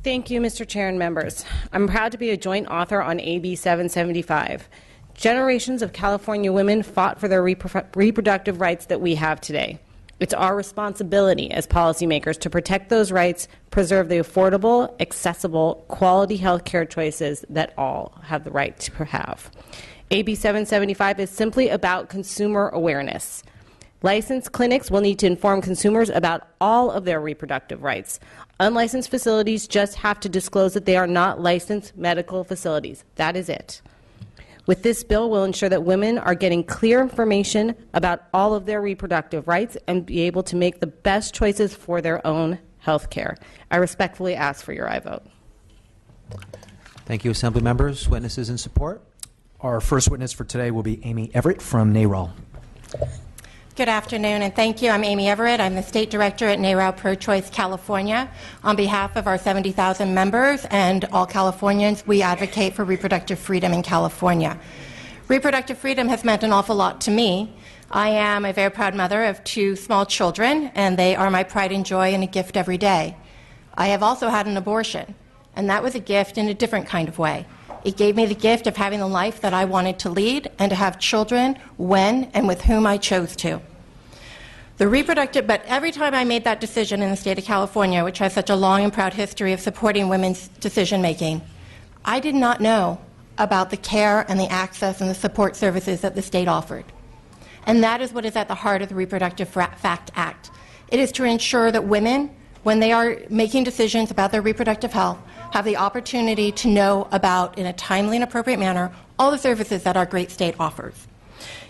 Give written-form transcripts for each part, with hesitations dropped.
Thank you, Mr. Chair and members. I'm proud to be a joint author on AB 775. Generations of California women fought for their reproductive rights that we have today. It's our responsibility as policymakers to protect those rights, preserve the affordable, accessible, quality health care choices that all have the right to have. AB 775 is simply about consumer awareness. Licensed clinics will need to inform consumers about all of their reproductive rights. Unlicensed facilities just have to disclose that they are not licensed medical facilities. That is it. With this bill, we'll ensure that women are getting clear information about all of their reproductive rights and be able to make the best choices for their own health care. I respectfully ask for your aye vote. Thank you, Assembly members. Witnesses in support? Our first witness for today will be Amy Everett from NARAL. Good afternoon, and thank you. I'm Amy Everett. I'm the State Director at NARAL Pro-Choice California. On behalf of our 70,000 members and all Californians, we advocate for reproductive freedom in California. Reproductive freedom has meant an awful lot to me. I am a very proud mother of 2 small children, and they are my pride and joy and a gift every day. I have also had an abortion, and that was a gift in a different kind of way. It gave me the gift of having the life that I wanted to lead and to have children when and with whom I chose to. But every time I made that decision in the state of California, which has such a long and proud history of supporting women's decision-making, I did not know about the care and the access and the support services that the state offered. And that is what is at the heart of the Reproductive Fact Act. It is to ensure that women, when they are making decisions about their reproductive health, have the opportunity to know about, in a timely and appropriate manner, all the services that our great state offers.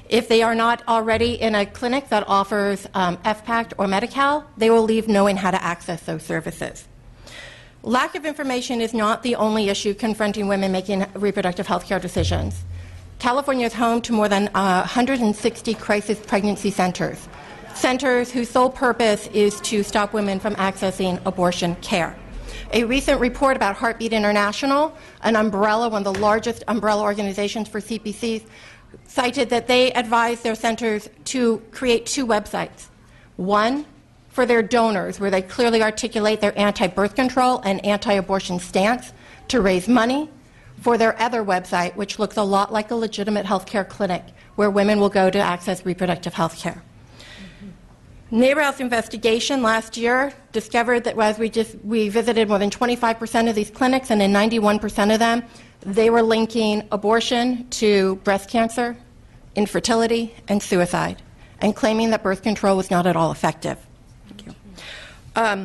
If they are not already in a clinic that offers FPACT or Medi-Cal, they will leave knowing how to access those services. Lack of information is not the only issue confronting women making reproductive health care decisions. California is home to more than 160 crisis pregnancy centers, centers whose sole purpose is to stop women from accessing abortion care. A recent report about Heartbeat International, an umbrella, one of the largest umbrella organizations for CPCs, cited that they advised their centers to create 2 websites. One for their donors, where they clearly articulate their anti-birth control and anti-abortion stance to raise money, for their other website, which looks a lot like a legitimate healthcare clinic, where women will go to access reproductive health care. NARAL's investigation last year discovered that as we visited more than 25% of these clinics, and in 91% of them, they were linking abortion to breast cancer, infertility, and suicide, and claiming that birth control was not at all effective. Thank you.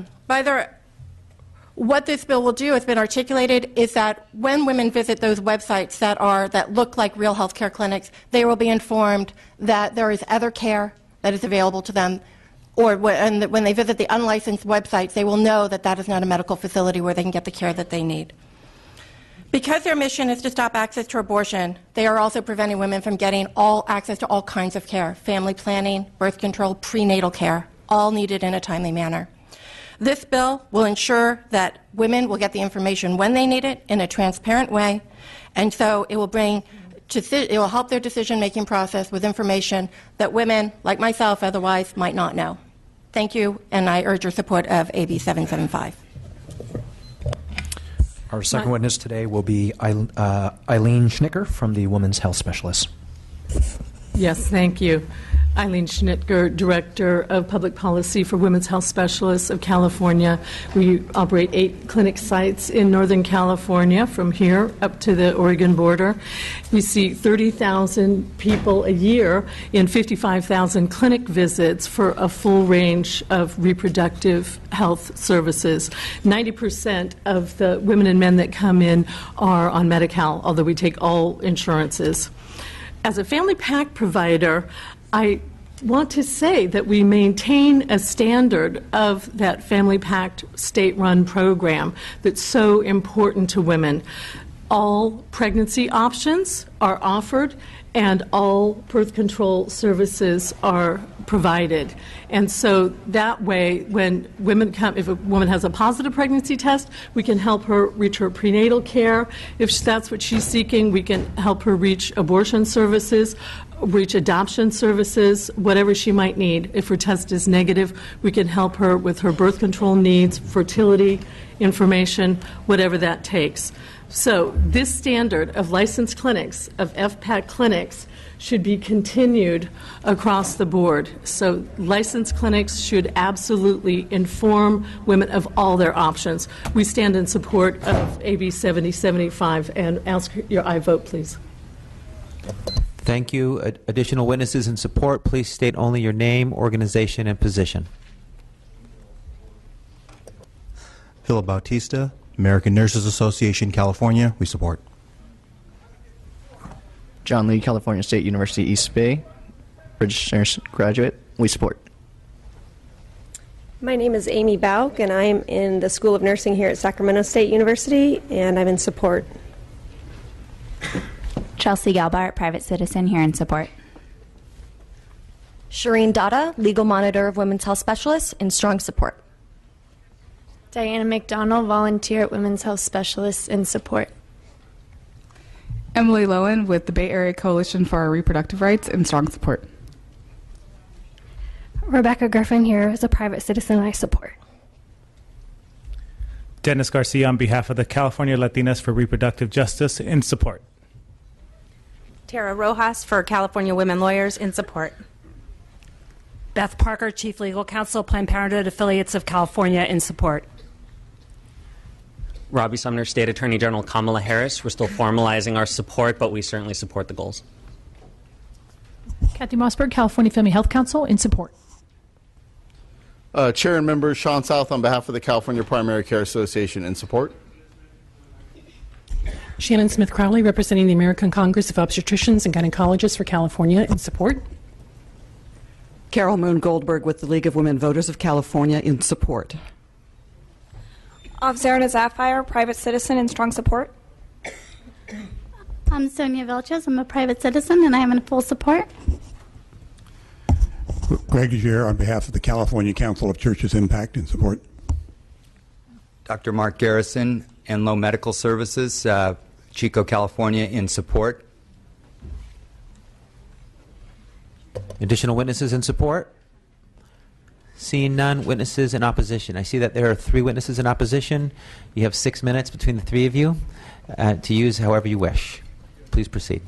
What this bill will do, has been articulated, is that when women visit those websites that look like real healthcare clinics, they will be informed that there is other care that is available to them. Or when they visit the unlicensed websites, they will know that that is not a medical facility where they can get the care that they need. Because their mission is to stop access to abortion, they are also preventing women from getting access to all kinds of care: family planning, birth control, prenatal care, all needed in a timely manner. This bill will ensure that women will get the information when they need it in a transparent way, and so it will help their decision-making process with information that women, like myself, otherwise might not know. Thank you, and I urge your support of AB 775. Our second witness today will be Eileen Schnicker from the Women's Health Specialists. Yes, thank you. Eileen Schnittger, Director of Public Policy for Women's Health Specialists of California. We operate 8 clinic sites in Northern California from here up to the Oregon border. We see 30,000 people a year in 55,000 clinic visits for a full range of reproductive health services. 90% of the women and men that come in are on Medi-Cal, although we take all insurances. As a family pack provider, I want to say that we maintain a standard of that family packed state-run program that's so important to women. All pregnancy options are offered and all birth control services are provided. And so that way, when women come, if a woman has a positive pregnancy test, we can help her reach her prenatal care. If that's what she's seeking, we can help her reach abortion services. reach adoption services, whatever she might need. If her test is negative, we can help her with her birth control needs, fertility information, whatever that takes. So this standard of licensed clinics, of FPAC clinics, should be continued across the board. So licensed clinics should absolutely inform women of all their options. We stand in support of AB 7075 and ask your aye vote, please. Thank you. Additional witnesses in support, please state only your name, organization, and position. Philip Bautista, American Nurses Association, California. We support. John Lee, California State University, East Bay, British nurse graduate. We support. My name is Amy Bauk, and I'm in the School of Nursing here at Sacramento State University, and I'm in support. Chelsea Galbart, private citizen, here in support. Shireen Dada, legal monitor of Women's Health Specialists, in strong support. Diana McDonald, volunteer at Women's Health Specialists, in support. Emily Lowen with the Bay Area Coalition for Our Reproductive Rights, in strong support. Rebecca Griffin here as a private citizen, I support. Dennis Garcia on behalf of the California Latinas for Reproductive Justice, in support. Tara Rojas for California Women Lawyers, in support. Beth Parker, Chief Legal Counsel, Planned Parenthood Affiliates of California, in support. Robbie Sumner, State Attorney General Kamala Harris. We're still formalizing our support, but we certainly support the goals. Kathy Mossberg, California Family Health Council, in support. Chair and member Sean South on behalf of the California Primary Care Association, in support. Shannon Smith Crowley, representing the American Congress of Obstetricians and Gynecologists for California, in support. Carol Moon Goldberg with the League of Women Voters of California, in support. Officer Zapfire, private citizen, in strong support. I'm Sonia Vilches. I'm a private citizen, and I am in full support. Greg Gier on behalf of the California Council of Churches Impact, in support. Dr. Mark Garrison, Enloe Medical Services, Chico, California, in support. Additional witnesses in support? Seeing none, witnesses in opposition. I see that there are 3 witnesses in opposition. You have 6 minutes between the 3 of you to use however you wish. Please proceed.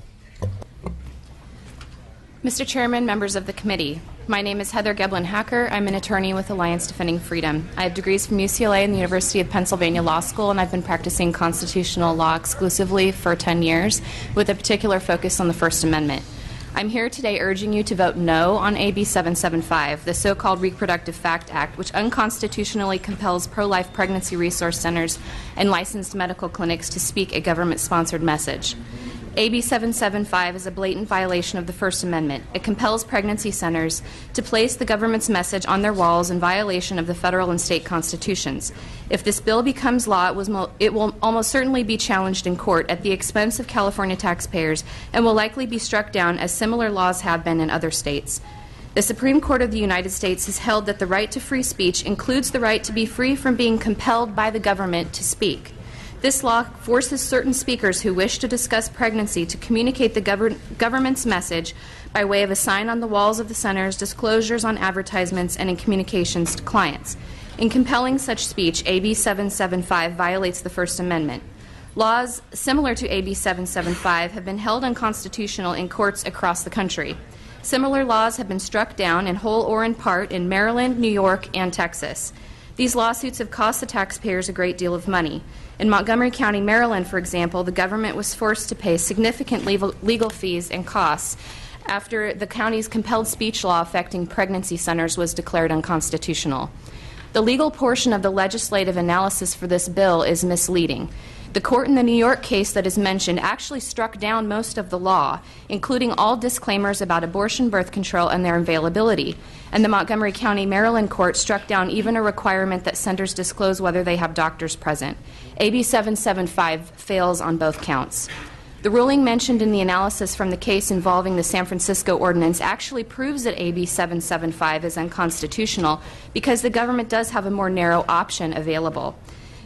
Mr. Chairman, members of the committee, my name is Heather Geblin-Hacker. I'm an attorney with Alliance Defending Freedom. I have degrees from UCLA and the University of Pennsylvania Law School, and I've been practicing constitutional law exclusively for 10 years, with a particular focus on the First Amendment. I'm here today urging you to vote no on AB 775, the so-called Reproductive Fact Act, which unconstitutionally compels pro-life pregnancy resource centers and licensed medical clinics to speak a government-sponsored message. AB 775 is a blatant violation of the First Amendment. It compels pregnancy centers to place the government's message on their walls in violation of the federal and state constitutions. If this bill becomes law, it will almost certainly be challenged in court at the expense of California taxpayers and will likely be struck down as similar laws have been in other states. The Supreme Court of the United States has held that the right to free speech includes the right to be free from being compelled by the government to speak. This law forces certain speakers who wish to discuss pregnancy to communicate the government's message by way of a sign on the walls of the centers, disclosures on advertisements, and in communications to clients. In compelling such speech, AB 775 violates the First Amendment. Laws similar to AB 775 have been held unconstitutional in courts across the country. Similar laws have been struck down in whole or in part in Maryland, New York, and Texas. These lawsuits have cost the taxpayers a great deal of money. In Montgomery County, Maryland, for example, the government was forced to pay significant legal fees and costs after the county's compelled speech law affecting pregnancy centers was declared unconstitutional. The legal portion of the legislative analysis for this bill is misleading. The court in the New York case that is mentioned actually struck down most of the law, including all disclaimers about abortion, birth control, and their availability. And the Montgomery County, Maryland court struck down even a requirement that centers disclose whether they have doctors present. AB 775 fails on both counts. The ruling mentioned in the analysis from the case involving the San Francisco ordinance actually proves that AB 775 is unconstitutional because the government does have a more narrow option available.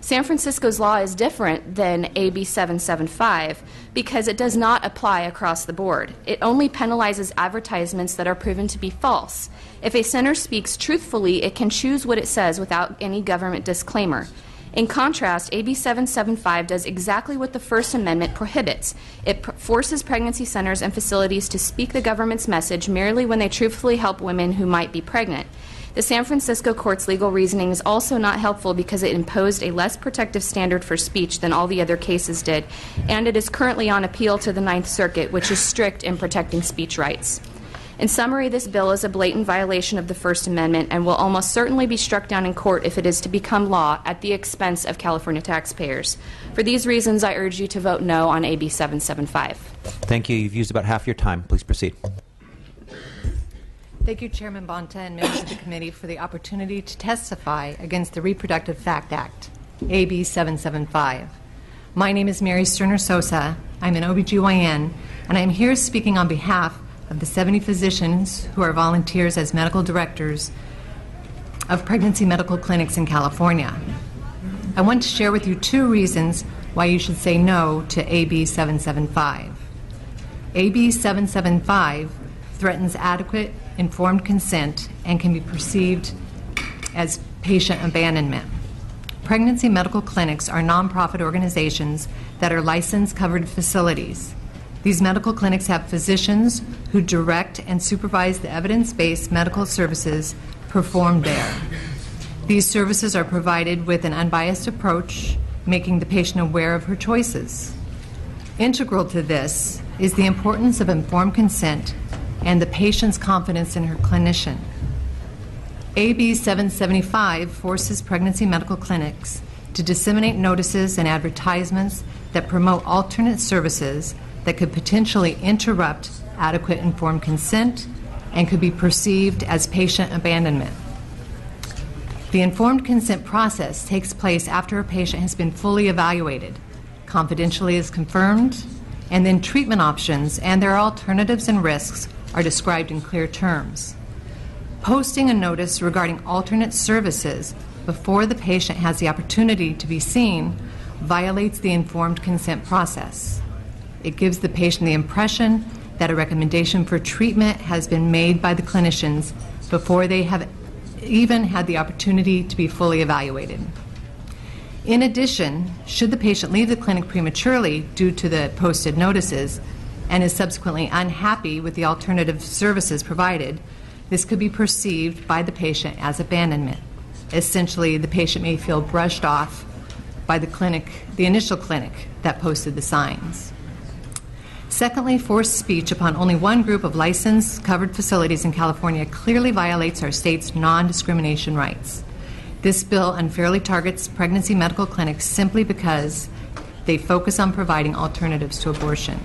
San Francisco's law is different than AB 775 because it does not apply across the board. It only penalizes advertisements that are proven to be false. If a center speaks truthfully, it can choose what it says without any government disclaimer. In contrast, AB 775 does exactly what the First Amendment prohibits. It forces pregnancy centers and facilities to speak the government's message merely when they truthfully help women who might be pregnant. The San Francisco court's legal reasoning is also not helpful because it imposed a less protective standard for speech than all the other cases did, and it is currently on appeal to the Ninth Circuit, which is strict in protecting speech rights. In summary, this bill is a blatant violation of the First Amendment and will almost certainly be struck down in court if it is to become law at the expense of California taxpayers. For these reasons, I urge you to vote no on AB 775. Thank you. You've used about half your time. Please proceed. Thank you, Chairman Bonta and members of the committee, for the opportunity to testify against the Reproductive Fact Act, AB 775. My name is Mary Sterner Sosa. I'm an OBGYN, and I'm here speaking on behalf of the 70 physicians who are volunteers as medical directors of pregnancy medical clinics in California. I want to share with you 2 reasons why you should say no to AB 775. AB 775 threatens adequate informed consent and can be perceived as patient abandonment. Pregnancy medical clinics are nonprofit organizations that are licensed covered facilities. These medical clinics have physicians who direct and supervise the evidence-based medical services performed there. These services are provided with an unbiased approach, making the patient aware of her choices. Integral to this is the importance of informed consent and the patient's confidence in her clinician. AB 775 forces pregnancy medical clinics to disseminate notices and advertisements that promote alternate services that could potentially interrupt adequate informed consent and could be perceived as patient abandonment. The informed consent process takes place after a patient has been fully evaluated, confidentially is confirmed, and then treatment options and their alternatives and risks are described in clear terms. Posting a notice regarding alternate services before the patient has the opportunity to be seen violates the informed consent process. It gives the patient the impression that a recommendation for treatment has been made by the clinicians before they have even had the opportunity to be fully evaluated. In addition, should the patient leave the clinic prematurely due to the posted notices and is subsequently unhappy with the alternative services provided, this could be perceived by the patient as abandonment. Essentially, the patient may feel brushed off by the initial clinic that posted the signs. Secondly, forced speech upon only one group of licensed covered facilities in California clearly violates our state's non-discrimination rights. This bill unfairly targets pregnancy medical clinics simply because they focus on providing alternatives to abortion.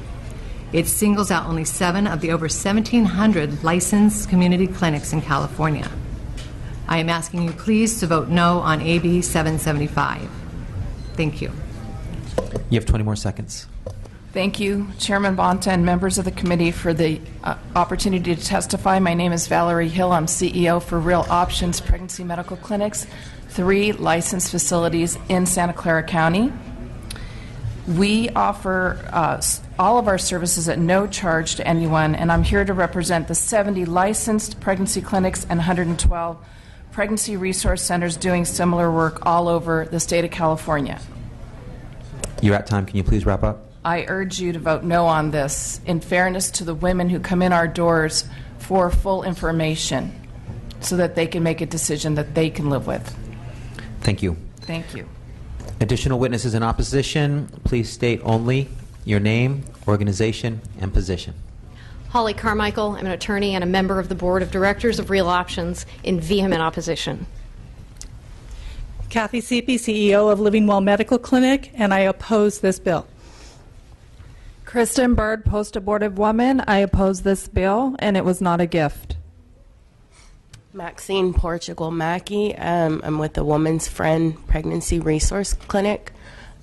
It singles out only 7 of the over 1,700 licensed community clinics in California. I am asking you please to vote no on AB 775. Thank you. You have 20 more seconds. Thank you, Chairman Bonta and members of the committee, for the opportunity to testify. My name is Valerie Hill. I'm CEO for Real Options Pregnancy Medical Clinics, 3 licensed facilities in Santa Clara County. We offer all of our services at no charge to anyone, and I'm here to represent the 70 licensed pregnancy clinics and 112 pregnancy resource centers doing similar work all over the state of California. You're at time. Can you please wrap up? I urge you to vote no on this in fairness to the women who come in our doors for full information so that they can make a decision that they can live with. Thank you. Thank you. Additional witnesses in opposition, please state only your name, organization, and position. Holly Carmichael. I'm an attorney and a member of the Board of Directors of Real Options in vehement opposition. Kathy Seepy, CEO of Living Well Medical Clinic, and I oppose this bill. Kristen Bird, post-abortive woman. I oppose this bill, and it was not a gift. Maxine Portugal Mackey. I'm with the Woman's Friend Pregnancy Resource Clinic,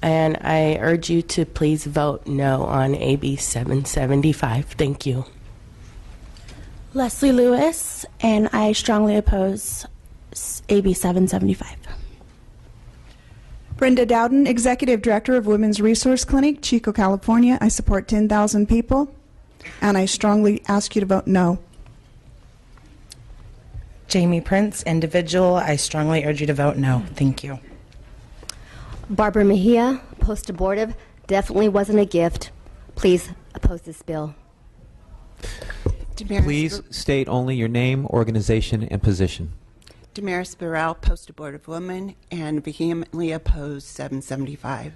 and I urge you to please vote no on AB 775. Thank you. Leslie Lewis, and I strongly oppose AB 775. Brenda Dowden, Executive Director of Women's Resource Clinic, Chico, California. I support 10,000 people, and I strongly ask you to vote no. Jamie Prince, individual. I strongly urge you to vote no. Thank you. Barbara Mejia, post-abortive, definitely wasn't a gift. Please oppose this bill. Please state only your name, organization, and position. Damaris Burrell, post-abortive woman, and vehemently oppose 775.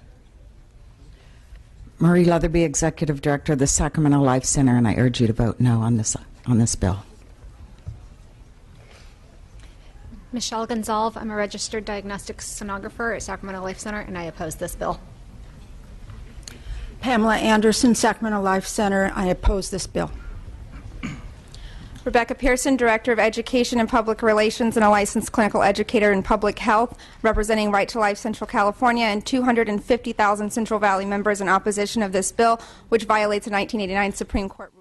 Marie Leatherby, Executive Director of the Sacramento Life Center, and I urge you to vote no on this bill. Michelle Gonzalez, I'm a registered diagnostic sonographer at Sacramento Life Center, and I oppose this bill. Pamela Anderson, Sacramento Life Center. I oppose this bill. Rebecca Pearson, Director of Education and Public Relations and a licensed clinical educator in public health, representing Right to Life Central California and 250,000 Central Valley members in opposition of this bill, which violates a 1989 Supreme Court ruling.